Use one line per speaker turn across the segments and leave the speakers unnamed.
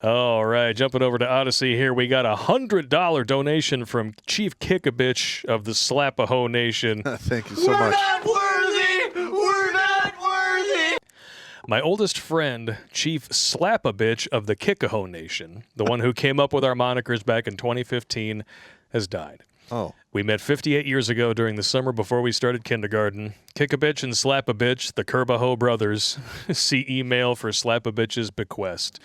All right, jumping over to Odyssey here, we got $100 donation from Chief Kick-a-Bitch of the Slap-a-Ho Nation.
Thank you so much.
We're not worthy! We're not worthy!
My oldest friend, Chief Slap-a-Bitch of the Kick-a-Ho Nation, the one who came up with our monikers back in 2015, has died.
Oh.
We met 58 years ago during the summer before we started kindergarten. Kick-a-Bitch and Slap-a-Bitch, the Curbaho brothers. See email for Slap-a-Bitch's bequest.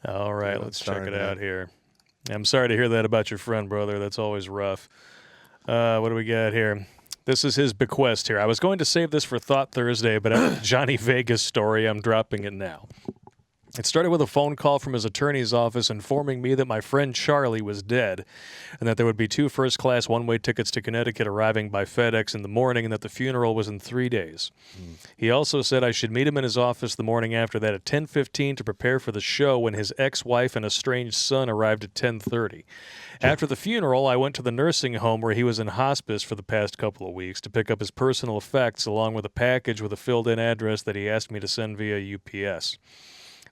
All right, let's check it out here. I'm sorry to hear that about your friend, brother. That's always rough. What do we got here? This is his bequest here. I was going to save this for Thought Thursday, but after Johnny Vegas story, I'm dropping it now. It started with a phone call from his attorney's office informing me that my friend Charlie was dead and that there would be 2 first-class one-way tickets to Connecticut arriving by FedEx in the morning and that the funeral was in 3 days. He also said I should meet him in his office the morning after that at 10:15 to prepare for the show when his ex-wife and estranged son arrived at 10:30. After the funeral, I went to the nursing home where he was in hospice for the past couple of weeks to pick up his personal effects along with a package with a filled-in address that he asked me to send via UPS.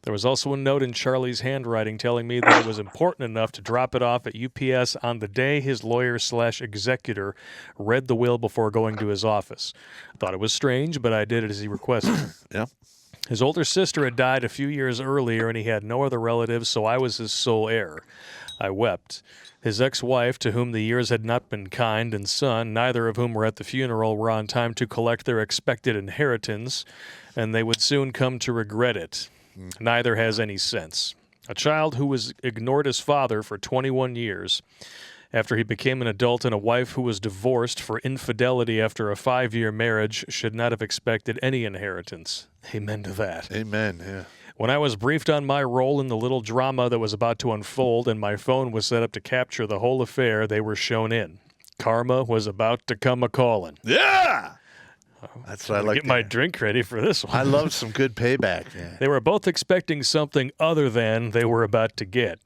There was also a note in Charlie's handwriting telling me that it was important enough to drop it off at UPS on the day his lawyer/executor read the will before going to his office. Thought it was strange, but I did it as he requested.
Yeah.
His older sister had died a few years earlier, and he had no other relatives, so I was his sole heir. I wept. His ex-wife, to whom the years had not been kind, and son, neither of whom were at the funeral, were on time to collect their expected inheritance, and they would soon come to regret it. Neither has any sense. A child who was ignored his father for 21 years after he became an adult and a wife who was divorced for infidelity after a 5-year marriage should not have expected any inheritance. Amen to that.
Amen, yeah.
When I was briefed on my role in the little drama that was about to unfold and my phone was set up to capture the whole affair, they were shown in. Karma was about to come a-calling.
Yeah! That's what I like.
Get my drink ready for this one.
I love some good payback. Yeah.
They were both expecting something other than they were about to get.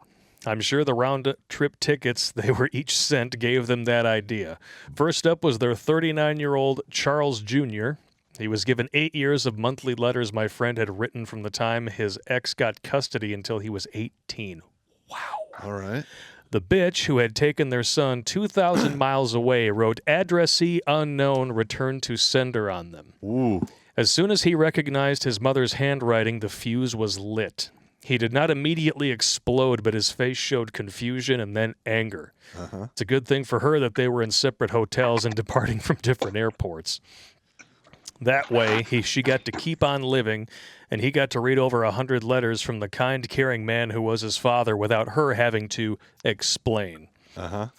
I'm sure the round-trip tickets they were each sent gave them that idea. First up was their 39-year-old Charles Jr. He was given 8 years of monthly letters my friend had written from the time his ex got custody until he was 18. Wow.
All right.
The bitch who had taken their son 2,000 miles away wrote addressee unknown, return to sender on them.
Ooh.
As soon as he recognized his mother's handwriting, the fuse was lit. He did not immediately explode, but his face showed confusion and then anger. It's a good thing for her that they were in separate hotels and departing from different airports. That way, she got to keep on living, and he got to read over 100 letters from the kind, caring man who was his father without her having to explain.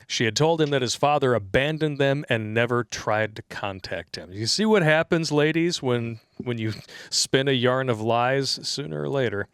She had told him that his father abandoned them and never tried to contact him. You see what happens, ladies, when you spin a yarn of lies sooner or later.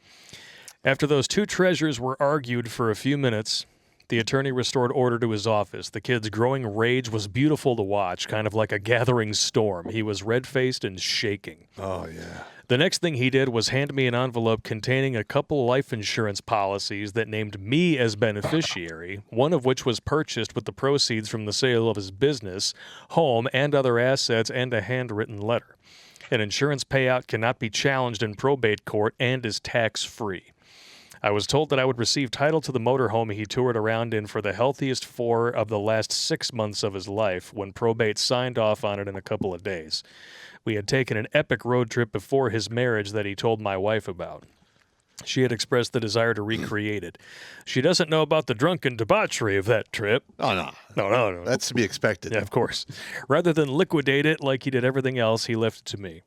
After those 2 treasures were argued for a few minutes, the attorney restored order to his office. The kid's growing rage was beautiful to watch, kind of like a gathering storm. He was red-faced and shaking.
Oh, yeah.
The next thing he did was hand me an envelope containing a couple life insurance policies that named me as beneficiary, one of which was purchased with the proceeds from the sale of his business, home, and other assets, and a handwritten letter. An insurance payout cannot be challenged in probate court and is tax-free. I was told that I would receive title to the motorhome he toured around in for the healthiest 4 of the last 6 months of his life when probate signed off on it in a couple of days. We had taken an epic road trip before his marriage that he told my wife about. She had expressed the desire to recreate it. She doesn't know about the drunken debauchery of that trip.
Oh, no.
No.
That's to be expected.
Yeah, of course. Rather than liquidate it like he did everything else, he left it to me.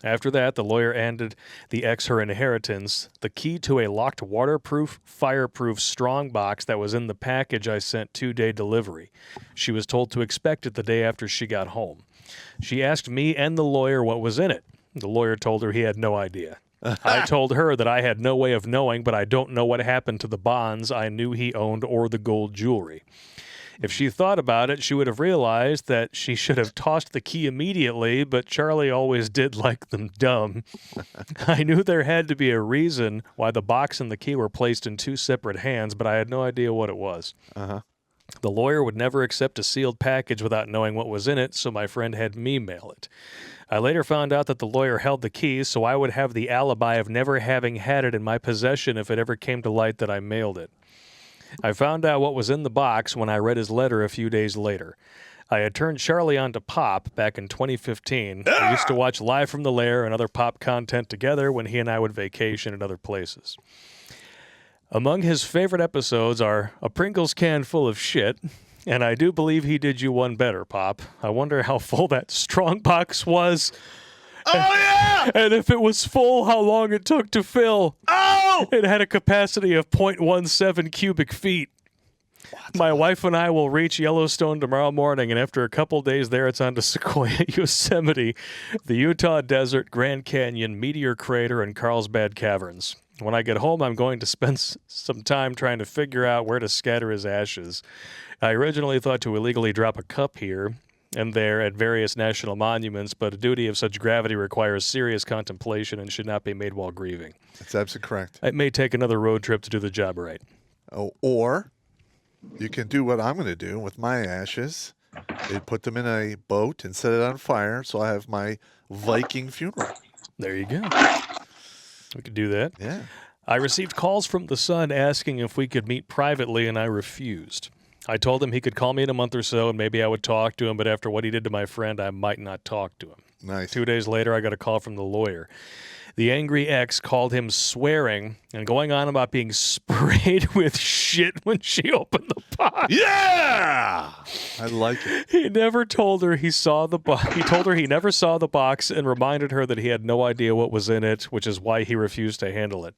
After that, the lawyer handed the ex her inheritance, the key to a locked waterproof, fireproof strong box that was in the package I sent 2-day delivery. She was told to expect it the day after she got home. She asked me and the lawyer what was in it. The lawyer told her he had no idea. I told her that I had no way of knowing, but I don't know what happened to the bonds I knew he owned or the gold jewelry. If she thought about it, she would have realized that she should have tossed the key immediately, but Charlie always did like them dumb. I knew there had to be a reason why the box and the key were placed in 2 separate hands, but I had no idea what it was. The lawyer would never accept a sealed package without knowing what was in it, so my friend had me mail it. I later found out that the lawyer held the keys, so I would have the alibi of never having had it in my possession if it ever came to light that I mailed it. I found out what was in the box when I read his letter a few days later. I had turned Charlie on to Pop back in 2015. We used to watch Live from the Lair and other Pop content together when he and I would vacation in other places. Among his favorite episodes are A Pringles Can Full of Shit, and I do believe he did you one better, Pop. I wonder how full that strong box was.
Oh, yeah!
And if it was full, how long it took to fill.
Oh!
It had a capacity of 0.17 cubic feet. My wife and I will reach Yellowstone tomorrow morning, and after a couple days there, it's on to Sequoia, Yosemite, the Utah Desert, Grand Canyon, Meteor Crater, and Carlsbad Caverns. When I get home, I'm going to spend some time trying to figure out where to scatter his ashes. I originally thought to illegally drop a cup here and there at various national monuments, but a duty of such gravity requires serious contemplation and should not be made while grieving.
That's absolutely correct.
It may take another road trip to do the job right.
Oh, or you can do what I'm going to do with my ashes. They put them in a boat and set it on fire, so I have my Viking funeral.
There you go. We could do that.
Yeah.
I received calls from the son asking if we could meet privately, and I refused. I told him he could call me in a month or so, and maybe I would talk to him, but after what he did to my friend, I might not talk to him.
Nice.
2 days later, I got a call from the lawyer. The angry ex called him swearing and going on about being sprayed with shit when she opened the box.
Yeah! I like it.
He never told her he saw the box. He told her he never saw the box and reminded her that he had no idea what was in it, which is why he refused to handle it.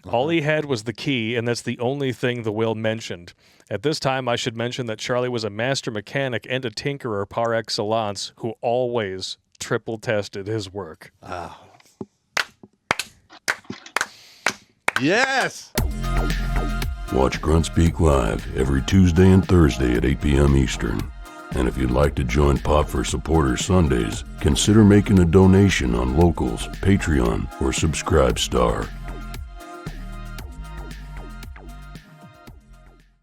All he had was the key, and that's the only thing the will mentioned. At this time, I should mention that Charlie was a master mechanic and a tinkerer par excellence who always triple tested his work.
Wow. Yes!
Watch Grunt Speak live every Tuesday and Thursday at 8 p.m. Eastern. And if you'd like to join Pop for Supporters Sundays, consider making a donation on Locals, Patreon, or Subscribe Star.